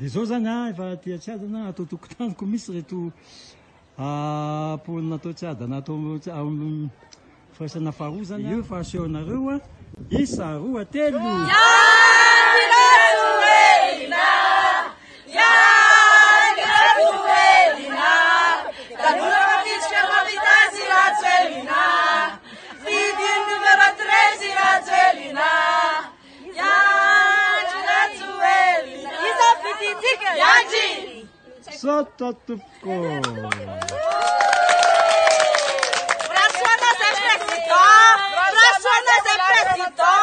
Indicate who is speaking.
Speaker 1: De zao zany efa tia tsy adana atao tokotaniko misy reto polina atao tsy adana atao faisana faharoa zany io fa aseho anareo a isa roa telo Sotto tutto.
Speaker 2: Brasona se prestito.